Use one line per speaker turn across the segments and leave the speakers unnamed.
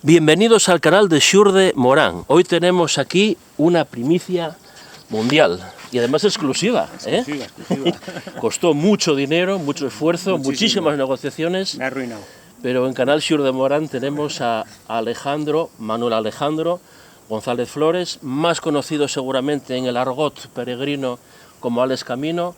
Bienvenidos al canal de Xurde Morán. Hoy tenemos aquí una primicia mundial y además exclusiva.
Exclusiva.
Costó mucho dinero, mucho esfuerzo, muchísimas negociaciones.
Me ha arruinado.
Pero en canal Xurde Morán tenemos a Manuel Alejandro González Flores, más conocido seguramente en el argot peregrino como Alex Camino,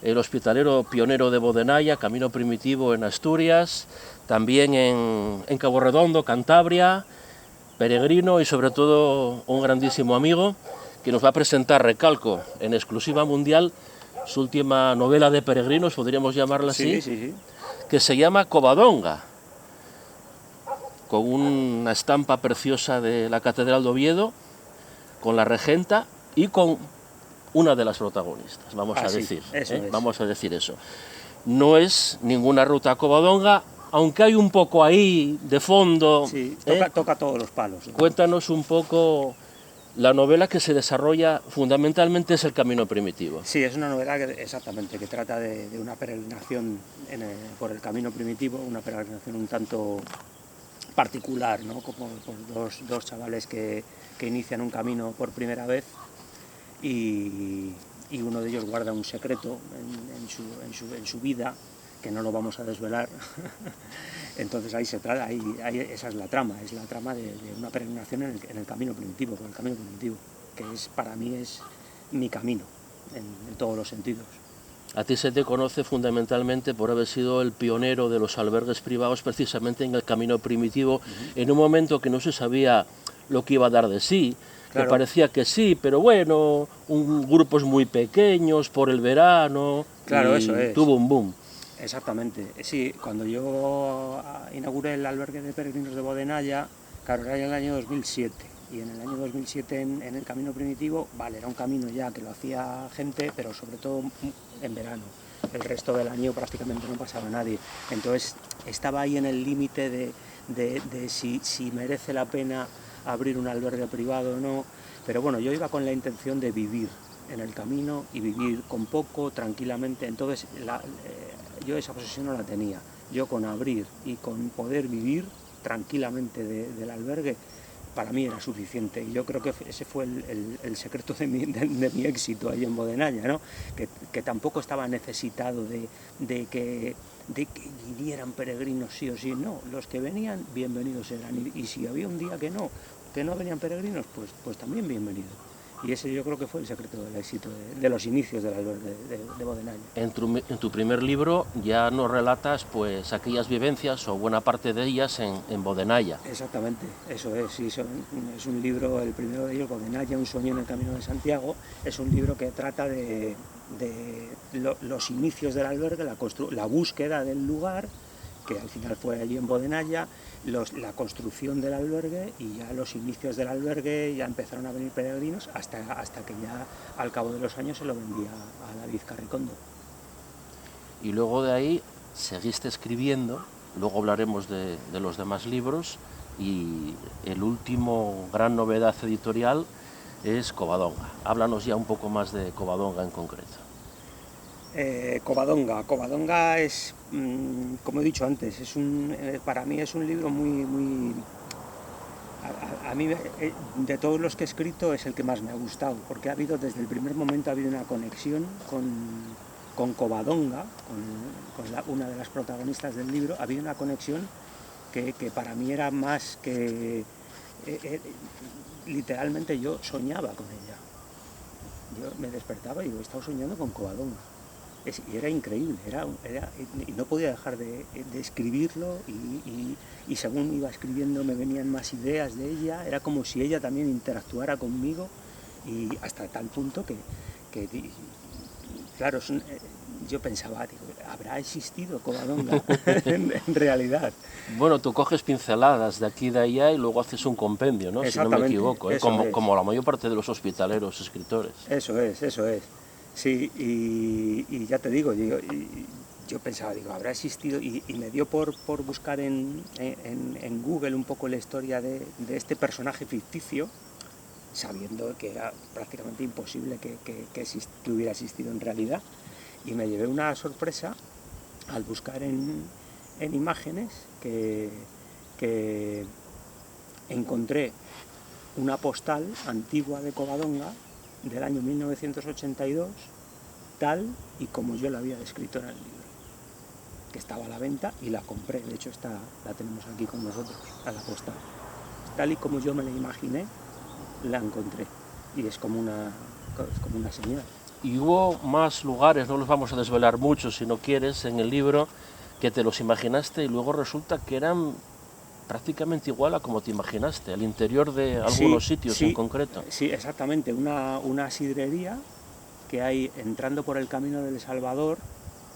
el hospitalero pionero de Bodenaya, camino primitivo en Asturias, también en Cabo Redondo, Cantabria, peregrino y sobre todo un grandísimo amigo que nos va a presentar, recalco, en exclusiva mundial, su última novela de peregrinos, podríamos llamarla así,
Sí.
que se llama Covadonga, con una estampa preciosa de la Catedral de Oviedo, con la regenta y con una de las protagonistas, vamos a decir. Vamos a decir eso. No es ninguna ruta a Covadonga, aunque hay un poco ahí de fondo.
Sí, toca todos los palos.
Cuéntanos un poco. La novela que se desarrolla fundamentalmente es el camino primitivo.
Sí, es una novela que trata de una peregrinación por el camino primitivo, una peregrinación un tanto particular, ¿no? Como por dos chavales que inician un camino por primera vez y uno de ellos guarda un secreto en su vida, que no lo vamos a desvelar. Entonces ahí se trata, esa es la trama de una peregrinación en el camino primitivo, por el camino primitivo, que para mí es mi camino, en todos los sentidos.
A ti se te conoce fundamentalmente por haber sido el pionero de los albergues privados precisamente en el camino primitivo, en un momento que no se sabía lo que iba a dar de sí,
Claro.
que parecía que sí, pero bueno, grupos muy pequeños por el verano,
claro,
y
eso es.
tuvo un boom.
Exactamente, sí, cuando yo inauguré el albergue de peregrinos de Bodenaya, claro, era en el año 2007, y en el año 2007 en el camino primitivo, vale, era un camino ya que lo hacía gente, pero sobre todo en verano, el resto del año prácticamente no pasaba nadie, entonces estaba ahí en el límite de si merece la pena abrir un albergue privado o no, pero bueno, yo iba con la intención de vivir en el camino y vivir con poco, tranquilamente, entonces yo esa posesión no la tenía. Yo con abrir y con poder vivir tranquilamente del albergue, para mí era suficiente. Y yo creo que ese fue el secreto de mi éxito ahí en Bodenaya, ¿no? Que tampoco estaba necesitado de que vinieran peregrinos sí o sí. No, los que venían, bienvenidos eran. Y si había un día que no venían peregrinos, pues también bienvenido. Y ese yo creo que fue el secreto del éxito de los inicios del albergue de Bodenaya.
En tu primer libro ya nos relatas pues aquellas vivencias o buena parte de ellas en Bodenaya.
Exactamente, eso es, sí, es un libro, el primero de ellos, Bodenaya, un sueño en el camino de Santiago, es un libro que trata de los inicios del albergue, la búsqueda del lugar, que al final fue allí en Bodenaya, la construcción del albergue y ya los inicios del albergue, ya empezaron a venir peregrinos hasta que ya al cabo de los años se lo vendía a David Carricondo.
Y luego de ahí seguiste escribiendo, luego hablaremos de los demás libros y el último gran novedad editorial es Covadonga. Háblanos ya un poco más de Covadonga en concreto.
Covadonga es, como he dicho antes, para mí es un libro muy a mí, de todos los que he escrito, es el que más me ha gustado, porque desde el primer momento ha habido una conexión con Covadonga, con una de las protagonistas del libro, ha habido una conexión que para mí era más que... literalmente yo soñaba con ella. Yo me despertaba y digo, he estado soñando con Covadonga. Y era increíble, y no podía dejar de escribirlo y según iba escribiendo me venían más ideas de ella, era como si ella también interactuara conmigo y hasta tal punto que claro, yo pensaba, digo, ¿habrá existido Covadonga en realidad?
Bueno, tú coges pinceladas de aquí y de allá y luego haces un compendio, ¿no? Si no me equivoco, como la mayor parte de los hospitaleros escritores.
Eso es. Sí, y ya te digo, yo pensaba, digo, ¿habrá existido? Y me dio por buscar en Google un poco la historia de este personaje ficticio, sabiendo que era prácticamente imposible que hubiera existido en realidad. Y me llevé una sorpresa al buscar en imágenes que encontré una postal antigua de Covadonga del año 1982, tal y como yo la había descrito en el libro, que estaba a la venta y la compré. De hecho, la tenemos aquí con nosotros, a la postal. Tal y como yo me la imaginé, la encontré. Y es como una señal.
Y hubo más lugares, no los vamos a desvelar mucho si no quieres, en el libro, que te los imaginaste y luego resulta que eran prácticamente igual a como te imaginaste, al interior de algunos sitios en concreto.
Sí, exactamente. Una sidrería que hay entrando por el Camino del Salvador,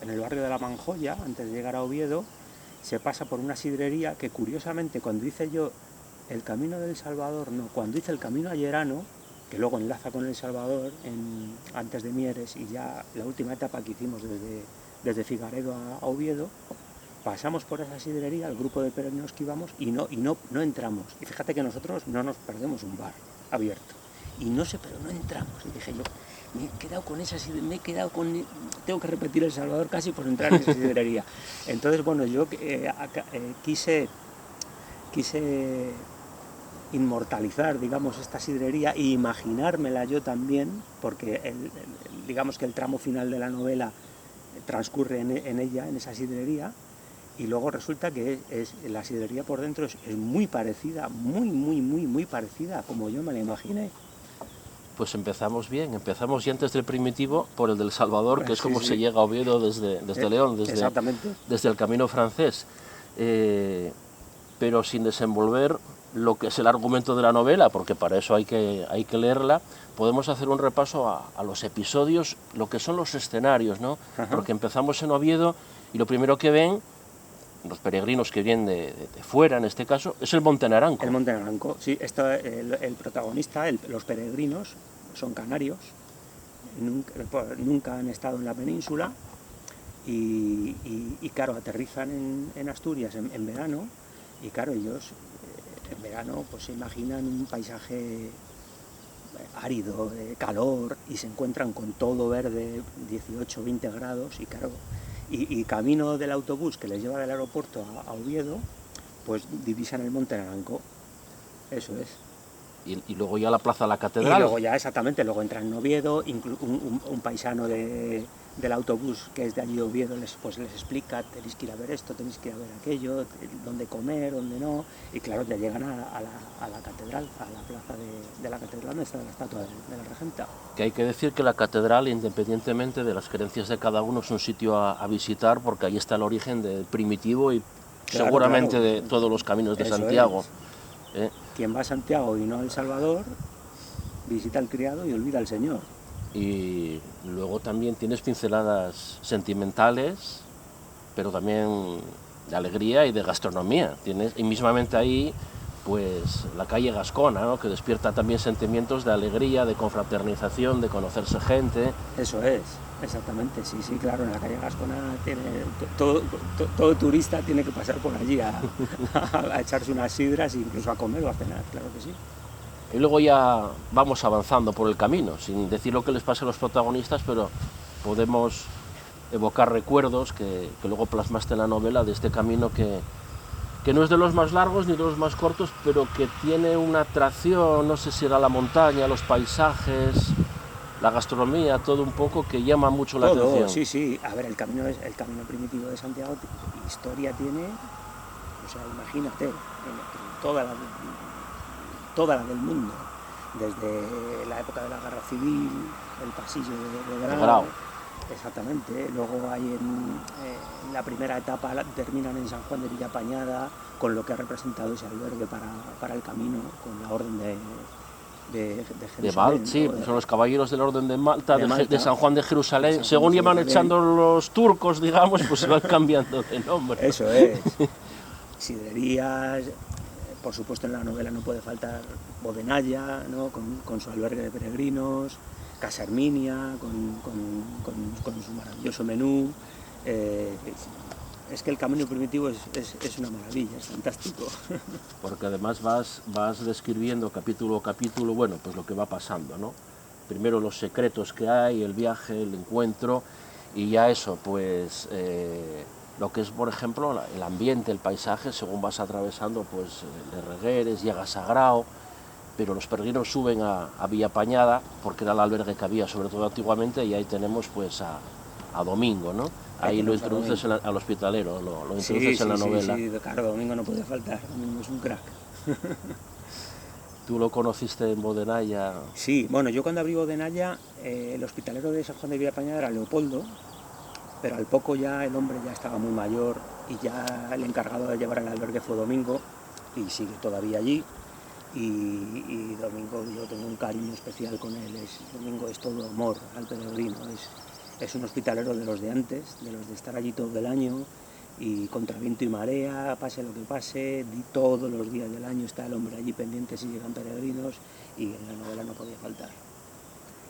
en el barrio de La Manjoya, antes de llegar a Oviedo, se pasa por una sidrería que, curiosamente, cuando hice yo el Camino del Salvador, no, cuando hice el Camino a Llerano, que luego enlaza con El Salvador, antes de Mieres, y ya la última etapa que hicimos desde Figaredo a Oviedo, pasamos por esa sidrería, el grupo de peregrinos que íbamos, y no entramos. Y fíjate que nosotros no nos perdemos un bar abierto. Y no sé, pero no entramos. Y dije yo, me he quedado con esa sidrería, tengo que repetir El Salvador casi por entrar en esa sidrería. Entonces, bueno, yo quise inmortalizar, digamos, esta sidrería e imaginármela yo también, porque digamos que el tramo final de la novela transcurre en ella, en esa sidrería, y luego resulta que la sidrería por dentro es muy parecida, muy parecida a como yo me la imaginé.
Pues empezamos bien, empezamos ya antes del Primitivo por el del Salvador, que es como se llega a Oviedo desde León, desde el camino francés. Pero sin desenvolver lo que es el argumento de la novela, porque para eso hay que leerla, podemos hacer un repaso a los episodios, lo que son los escenarios, ¿no? Ajá. Porque empezamos en Oviedo y lo primero que ven los peregrinos que vienen de fuera, en este caso, es el Monte Naranco.
El Monte Naranco, sí. El protagonista, los peregrinos, son canarios, nunca han estado en la península y claro, aterrizan en Asturias en verano y claro, ellos en verano pues se imaginan un paisaje árido, de calor, y se encuentran con todo verde, 18, 20 grados, y claro, y camino del autobús que les lleva del aeropuerto a Oviedo, pues divisan el Monte Naranco, eso es.
Y luego ya la plaza de la catedral.
Y luego ya, exactamente, luego entran en Oviedo, un paisano del autobús que es de allí de Oviedo les explica, tenéis que ir a ver esto, tenéis que ir a ver aquello, dónde comer, dónde no, y claro, te llegan a la catedral, a la plaza de la catedral donde está la estatua de la regenta.
Que hay que decir que la catedral, independientemente de las creencias de cada uno, es un sitio a visitar porque ahí está el origen del Primitivo y claro, seguramente de todos los caminos de Santiago.
Quien va a Santiago y no a El Salvador, visita al criado y olvida al Señor.
Y luego también tienes pinceladas sentimentales, pero también de alegría y de gastronomía. Y mismamente ahí, pues la calle Gascona, ¿no? Que despierta también sentimientos de alegría, de confraternización, de conocerse gente.
Eso es, exactamente, sí, claro, en la calle Gascona todo turista tiene que pasar por allí a echarse unas sidras, incluso a comer o a cenar, claro que sí.
Y luego ya vamos avanzando por el camino, sin decir lo que les pasa a los protagonistas, pero podemos evocar recuerdos que luego plasmaste en la novela de este camino que no es de los más largos ni de los más cortos, pero que tiene una atracción, no sé si era la montaña, los paisajes, la gastronomía, todo un poco que llama mucho la atención.
Sí, a ver, el camino primitivo de Santiago, historia tiene, o sea, imagínate, toda la del mundo, desde la época de la Guerra Civil, el pasillo de Grau. Exactamente, luego hay en la primera etapa terminan en San Juan de Villapañada, con lo que ha representado ese albergue para el camino, con la orden de Jerusalén.
Sí, son los caballeros del orden de Malta, de San Juan de Jerusalén. Según iban echando los turcos, digamos, pues se van cambiando de nombre.
Eso es. Sidrerías, por supuesto en la novela no puede faltar Bodenalla, ¿no? con su albergue de peregrinos, Casa Herminia, con su maravilloso menú. Es que el camino primitivo es una maravilla, es fantástico.
Porque además vas describiendo capítulo a capítulo, bueno, pues lo que va pasando, ¿no? Primero los secretos que hay, el viaje, el encuentro, y ya eso, pues lo que es, por ejemplo, el ambiente, el paisaje, según vas atravesando, pues, de Regueres, llegas a Grao, pero los peregrinos suben a Villapañada, porque era el albergue que había, sobre todo antiguamente, y ahí tenemos pues a Domingo, ¿no? Ahí lo introduces al hospitalero, lo introduces en la novela.
Sí, claro, Domingo no podía faltar, Domingo es un crack.
¿Tú lo conociste en Bodenaya?
Sí, bueno, yo cuando abrí Bodenaya, el hospitalero de San Juan de Villapañada era Leopoldo, pero al poco ya el hombre ya estaba muy mayor y ya el encargado de llevar el albergue fue Domingo, y sigue todavía allí. Y Domingo, yo tengo un cariño especial con él, Domingo es todo amor al peregrino, es un hospitalero de los de antes, de los de estar allí todo el año, y contra viento y marea, pase lo que pase, todos los días del año está el hombre allí pendiente si llegan peregrinos, y en la novela no podía faltar.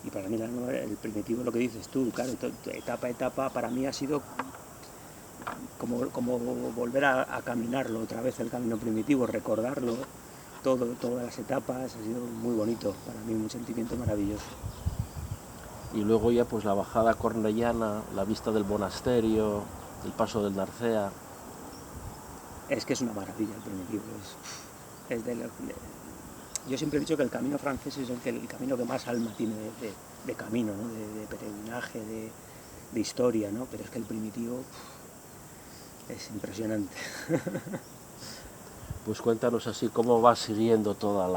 Y para mí la novela, el primitivo, lo que dices tú, claro, etapa a etapa, para mí ha sido como volver a caminarlo otra vez, el camino primitivo, recordarlo, todas las etapas, ha sido muy bonito, para mí un sentimiento maravilloso.
Y luego ya pues la bajada cornellana, la vista del monasterio, el paso del Narcea.
Es que es una maravilla el primitivo, yo siempre he dicho que el camino francés es el camino que más alma tiene de camino, ¿no? de peregrinaje, de historia, ¿no? Pero es que el primitivo es impresionante.
Pues cuéntanos así cómo vas siguiendo toda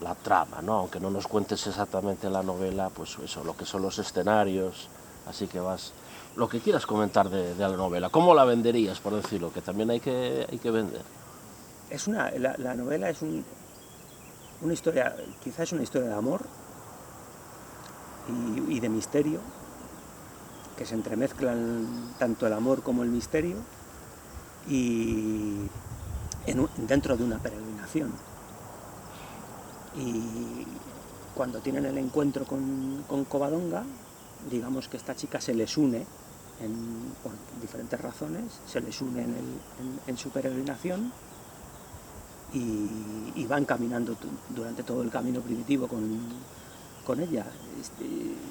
la trama, ¿no? Aunque no nos cuentes exactamente la novela, pues eso, lo que son los escenarios, así que vas, lo que quieras comentar de la novela, ¿cómo la venderías, por decirlo? Que también hay que vender.
La novela es una historia, quizás es una historia de amor y de misterio, que se entremezclan tanto el amor como el misterio, y dentro de una peregrinación. Y cuando tienen el encuentro con Covadonga, digamos que esta chica se les une, por diferentes razones, se les une en su peregrinación, y van caminando durante todo el camino primitivo con ella,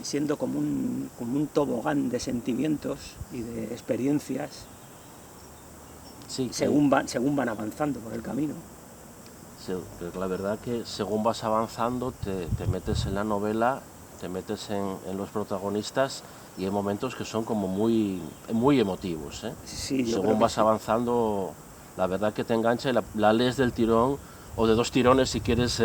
siendo como un tobogán de sentimientos y de experiencias. Sí, según van avanzando por el camino.
Sí, la verdad que según vas avanzando te metes en la novela, te metes en los protagonistas, y hay momentos que son como muy emotivos, ¿eh?
Sí,
según vas avanzando, la verdad que te engancha y la lees del tirón, o de dos tirones si quieres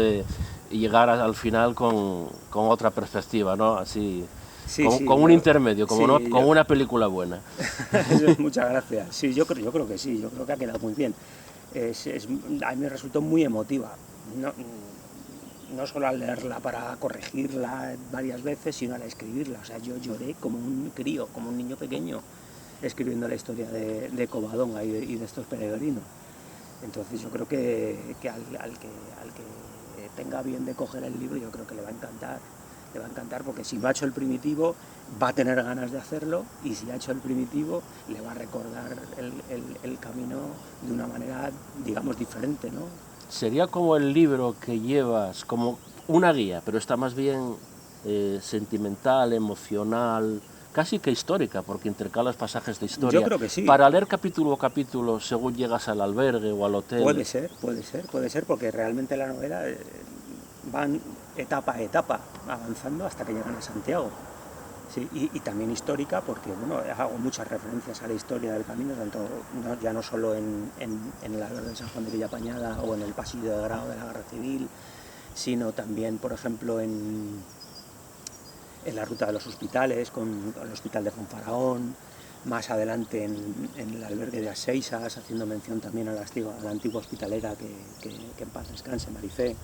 llegar al final con otra perspectiva, ¿no? Así. Sí, con un intermedio, como una película buena.
Muchas gracias. Sí, yo creo que sí, yo creo que ha quedado muy bien. A mí me resultó muy emotiva, no solo al leerla para corregirla varias veces, sino al escribirla. O sea, yo lloré como un crío, como un niño pequeño, escribiendo la historia de Covadonga y de estos peregrinos. Entonces yo creo que al que tenga bien de coger el libro, yo creo que le va a encantar, porque si no ha hecho el primitivo va a tener ganas de hacerlo, y si ha hecho el primitivo le va a recordar el camino de una manera, digamos, diferente, ¿no?
Sería como el libro que llevas, como una guía, pero está más bien sentimental, emocional, casi que histórica, porque intercalas pasajes de historia.
Yo creo que sí.
Para leer capítulo a capítulo según llegas al albergue o al hotel.
Puede ser, porque realmente la novela van etapa a etapa avanzando hasta que llegan a Santiago. Sí, y también histórica, porque bueno, hago muchas referencias a la historia del camino, ya no solo en el albergue de San Juan de Villapañada o en el pasillo de Grao de la Guerra Civil, sino también, por ejemplo, en la ruta de los hospitales, con el hospital de Fonfaraón, más adelante en el albergue de Asseisas, haciendo mención también a la antigua hospitalera que en paz descanse, Marifé.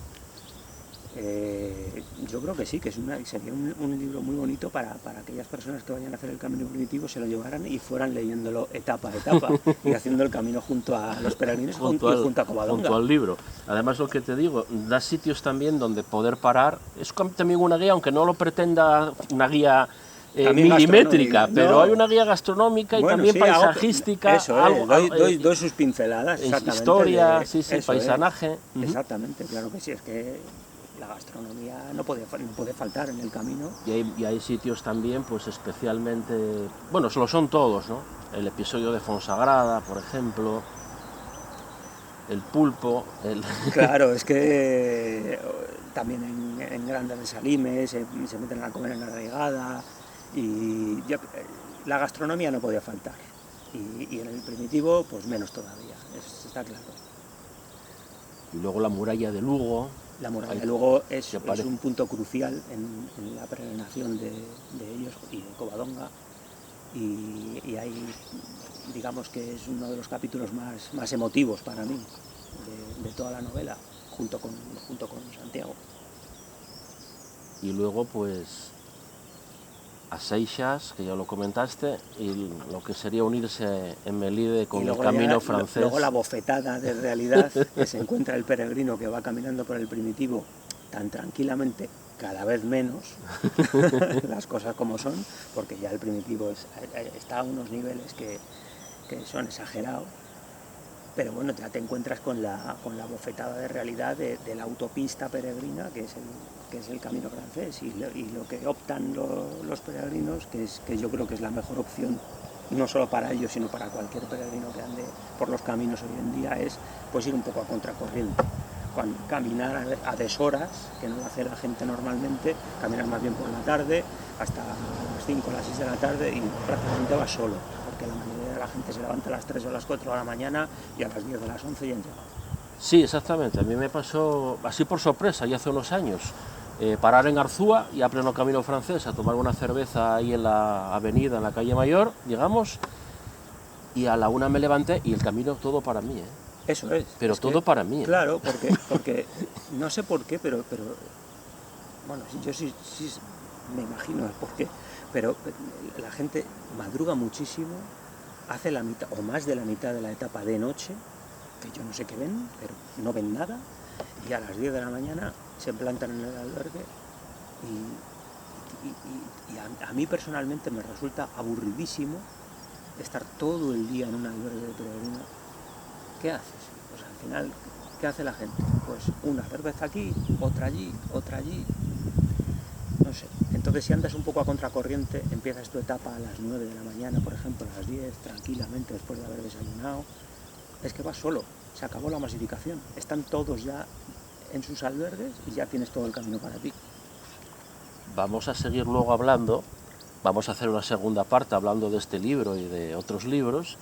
Yo creo que sí, que sería un libro muy bonito para aquellas personas que vayan a hacer el camino primitivo, se lo llevaran y fueran leyéndolo etapa a etapa y haciendo el camino junto a los peregrinos junto a Covadonga.
Junto al libro. Además, lo que te digo, da sitios también donde poder parar. Es también una guía, aunque no lo pretenda una guía milimétrica, pero hay una guía gastronómica y también paisajística.
Doy sus pinceladas.
Historia, paisanaje.
Exactamente, claro que sí, es que la gastronomía no puede faltar en el camino.
Y hay sitios también, pues especialmente, bueno, lo son todos, ¿no? el episodio de Fonsagrada, por ejemplo, el pulpo,
Claro, es que también en Granda de Salime se meten a comer en la Arraigada y la gastronomía no podía faltar. Y en el primitivo, pues menos todavía, está claro.
Y luego la muralla de Lugo.
La muralla de Lugo es un punto crucial en la peregrinación de ellos y de Covadonga. Y ahí, digamos que es uno de los capítulos más emotivos para mí de toda la novela, junto con Santiago.
Y luego, pues, a Seixas, que ya lo comentaste, y lo que sería unirse en Melide con el camino francés.
Luego la bofetada de realidad que se encuentra el peregrino que va caminando por el primitivo tan tranquilamente, cada vez menos, las cosas como son, porque ya el primitivo está a unos niveles que son exagerados, pero bueno, ya te encuentras con la bofetada de realidad de la autopista peregrina, que es el camino francés, y lo que optan los peregrinos, que yo creo que es la mejor opción, no solo para ellos, sino para cualquier peregrino que ande por los caminos hoy en día, es pues ir un poco a contracorriente. Caminar a deshoras, que no lo hace la gente normalmente, caminar más bien por la tarde, hasta las 5 o las 6 de la tarde, y prácticamente vas solo, porque la mayoría de la gente se levanta a las 3 o a las 4 de la mañana y a las 10 de las 11 ya han llegado.
Sí, exactamente, a mí me pasó así por sorpresa, ya hace unos años, parar en Arzúa y a pleno camino francés, a tomar una cerveza ahí en la avenida, en la calle Mayor, llegamos, y a la 1 me levanté y el camino todo para mí,
Eso es.
Pero es todo para mí.
Claro, porque no sé por qué, pero bueno, yo sí me imagino el por qué, pero la gente madruga muchísimo, hace la mitad o más de la mitad de la etapa de noche, que yo no sé qué ven, pero no ven nada, y a las 10 de la mañana se plantan en el albergue y a mí personalmente me resulta aburridísimo estar todo el día en un albergue de peregrino. ¿Qué haces? Pues al final, ¿qué hace la gente? Pues una cerveza aquí, otra allí, no sé. Entonces si andas un poco a contracorriente, empiezas tu etapa a las 9 de la mañana, por ejemplo, a las 10, tranquilamente, después de haber desayunado, es que vas solo, se acabó la masificación, están todos ya en sus albergues y ya tienes todo el camino para ti.
Vamos a seguir luego hablando, vamos a hacer una segunda parte hablando de este libro y de otros libros,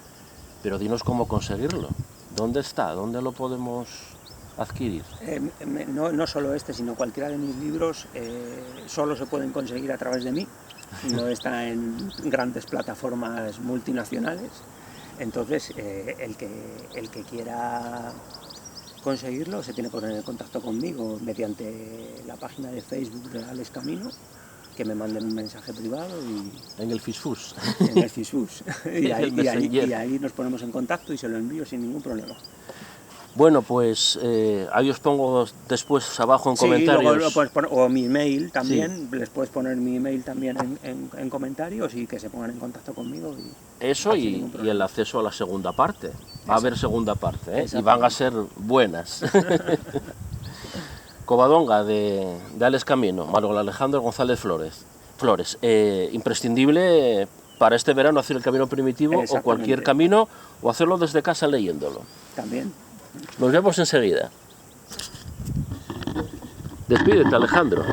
pero dinos cómo conseguirlo. ¿Dónde está? ¿Dónde lo podemos adquirir?
No solo este, sino cualquiera de mis libros solo se pueden conseguir a través de mí. No está en grandes plataformas multinacionales. Entonces, el que quiera conseguirlo se tiene que poner en contacto conmigo mediante la página de Facebook de Alex Camino, que me manden un mensaje privado y...
En el Fisfus.
En el Fisfus. y ahí nos ponemos en contacto y se lo envío sin ningún problema.
Bueno, pues ahí os pongo después abajo en comentarios.
Luego lo puedes poner, o mi email también, sí. Les puedes poner mi email también en comentarios y que se pongan en contacto conmigo.
Eso y el acceso a la segunda parte. Va a haber segunda parte, y van a ser buenas. Covadonga de Alex Camino, Manuel Alejandro González Flores. Imprescindible para este verano hacer el camino primitivo o cualquier camino, o hacerlo desde casa leyéndolo.
También.
Nos vemos enseguida. Despídete, Alejandro.